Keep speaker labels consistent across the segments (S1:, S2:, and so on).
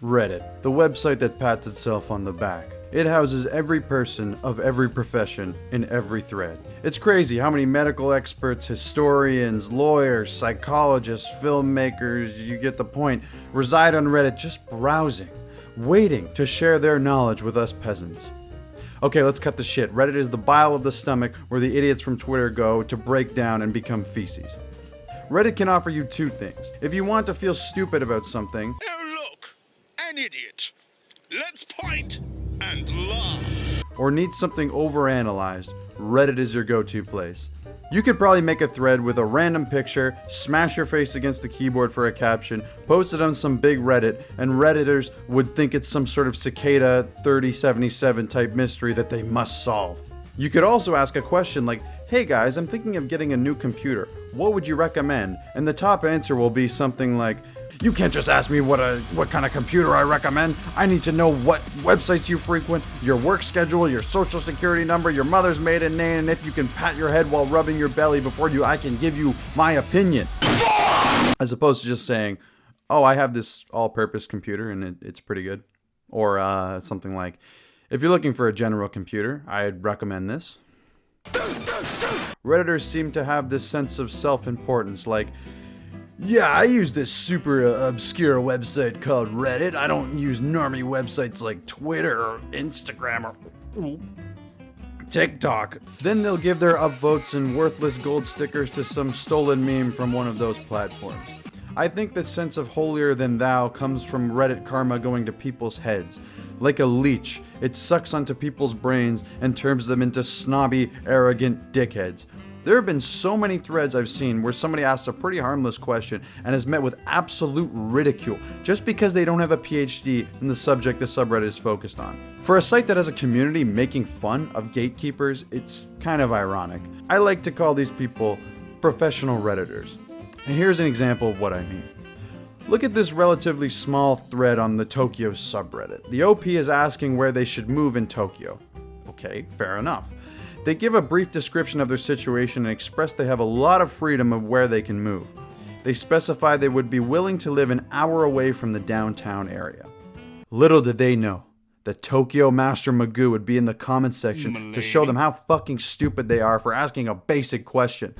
S1: Reddit, the website that pats itself on the back. It houses every person of every profession in every thread. It's crazy how many medical experts, historians, lawyers, psychologists, filmmakers, you get the point, reside on Reddit just browsing, waiting to share their knowledge with us peasants. Okay, let's cut the shit. Reddit is the bile of the stomach where the idiots from Twitter go to break down and become feces. Reddit can offer you two things. If you want to feel stupid about something,
S2: an idiot. Let's point and laugh.
S1: Or need something overanalyzed, Reddit is your go-to place. You could probably make a thread with a random picture, smash your face against the keyboard for a caption, post it on some big Reddit, and Redditors would think it's some sort of cicada 3077 type mystery that they must solve. You could also ask a question like, hey guys, I'm thinking of getting a new computer. What would you recommend? And the top answer will be something like, you can't just ask me what kind of computer I recommend. I need to know what websites you frequent, your work schedule, your social security number, your mother's maiden name, and if you can pat your head while rubbing your belly before I can give you my opinion. As opposed to just saying, oh, I have this all-purpose computer and it's pretty good. Or something like, if you're looking for a general computer, I'd recommend this. Redditors seem to have this sense of self-importance, like, yeah, I use this super obscure website called Reddit. I don't use normie websites like Twitter or Instagram or TikTok. Then they'll give their upvotes and worthless gold stickers to some stolen meme from one of those platforms. I think this sense of holier than thou comes from Reddit karma going to people's heads. Like a leech, it sucks onto people's brains and turns them into snobby, arrogant dickheads. There have been so many threads I've seen where somebody asks a pretty harmless question and is met with absolute ridicule just because they don't have a PhD in the subject the subreddit is focused on. For a site that has a community making fun of gatekeepers, it's kind of ironic. I like to call these people professional Redditors. And here's an example of what I mean. Look at this relatively small thread on the Tokyo subreddit. The OP is asking where they should move in Tokyo. Okay, fair enough. They give a brief description of their situation and express they have a lot of freedom of where they can move. They specify they would be willing to live an hour away from the downtown area. Little did they know that Tokyo Master Magoo would be in the comments section to show them how fucking stupid they are for asking a basic question.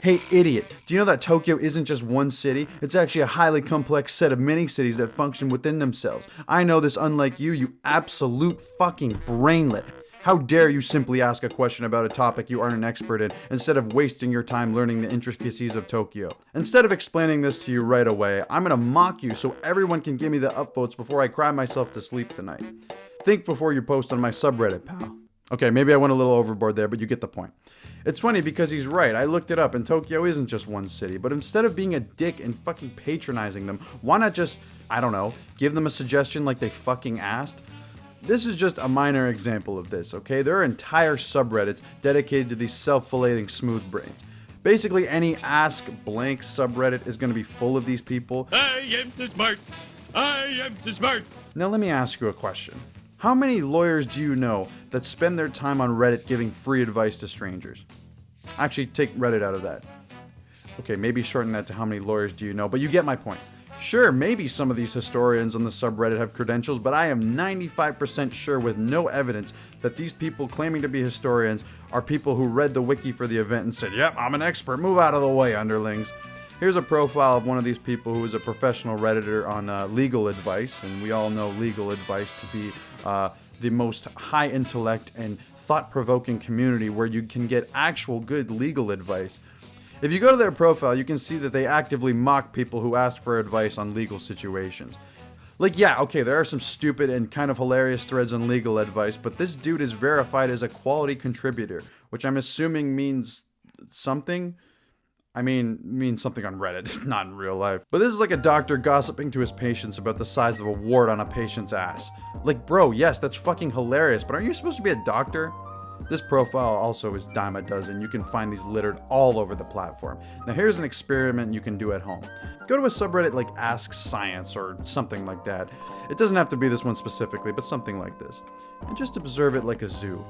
S1: Hey idiot, do you know that Tokyo isn't just one city? It's actually a highly complex set of mini-cities that function within themselves. I know this unlike you, you absolute fucking brainlet. How dare you simply ask a question about a topic you aren't an expert in instead of wasting your time learning the intricacies of Tokyo. Instead of explaining this to you right away, I'm gonna mock you so everyone can give me the upvotes before I cry myself to sleep tonight. Think before you post on my subreddit, pal. Okay, maybe I went a little overboard there, but you get the point. It's funny because he's right. I looked it up and Tokyo isn't just one city, but instead of being a dick and fucking patronizing them, why not just, I don't know, give them a suggestion like they fucking asked? This is just a minor example of this, okay? There are entire subreddits dedicated to these self-filleting smooth brains. Basically, any ask blank subreddit is going to be full of these people.
S3: I am too smart. I am too smart.
S1: Now let me ask you a question. How many lawyers do you know that spend their time on Reddit giving free advice to strangers? Actually, take Reddit out of that. Okay, maybe shorten that to how many lawyers do you know, but you get my point. Sure, maybe some of these historians on the subreddit have credentials, but I am 95% sure with no evidence that these people claiming to be historians are people who read the wiki for the event and said, yep, I'm an expert, move out of the way, underlings. Here's a profile of one of these people who is a professional Redditor on legal advice, and we all know legal advice to be the most high intellect and thought-provoking community where you can get actual good legal advice. If you go to their profile, you can see that they actively mock people who ask for advice on legal situations. Like, yeah, okay, there are some stupid and kind of hilarious threads on legal advice, but this dude is verified as a quality contributor, which I'm assuming means something. I mean something on Reddit, not in real life. But this is like a doctor gossiping to his patients about the size of a wart on a patient's ass. Like, bro, yes, that's fucking hilarious, but aren't you supposed to be a doctor? This profile also is dime a dozen. You can find these littered all over the platform. Now here's an experiment you can do at home. Go to a subreddit like Ask Science or something like that. It doesn't have to be this one specifically, but something like this. And just observe it like a zoo.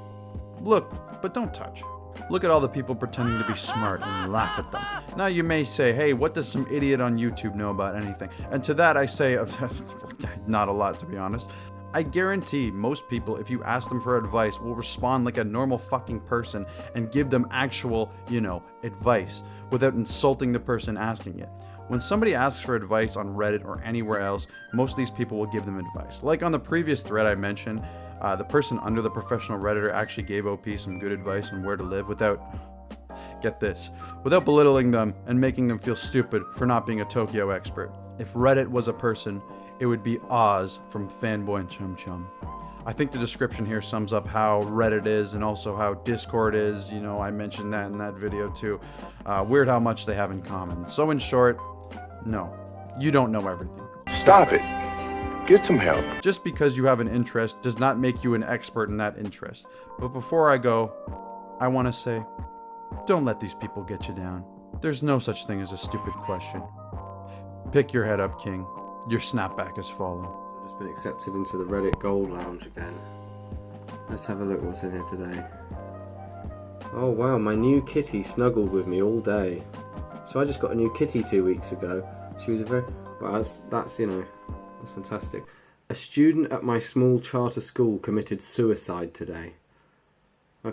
S1: Look, but don't touch. Look at all the people pretending to be smart and laugh at them. Now you may say, hey, what does some idiot on YouTube know about anything? And to that I say, not a lot, to be honest. I guarantee most people, if you ask them for advice, will respond like a normal fucking person and give them actual, advice without insulting the person asking it. When somebody asks for advice on Reddit or anywhere else, most of these people will give them advice. Like on the previous thread I mentioned, the person under the professional Redditor actually gave OP some good advice on where to live without belittling them and making them feel stupid for not being a Tokyo expert. If Reddit was a person, it would be Oz from Fanboy and Chum Chum. I think the description here sums up how Reddit is and also how Discord is. I mentioned that in that video too. Weird how much they have in common. So in short, no, you don't know everything.
S4: Stop it. Get some help.
S1: Just because you have an interest does not make you an expert in that interest. But before I go, I want to say, don't let these people get you down. There's no such thing as a stupid question. Pick your head up, King. Your snapback has fallen.
S5: I've just been accepted into the Reddit Gold Lounge again. Let's have a look what's in here today. Oh wow, my new kitty snuggled with me all day. So I just got a new kitty 2 weeks ago. She was that's fantastic. A student at my small charter school committed suicide today.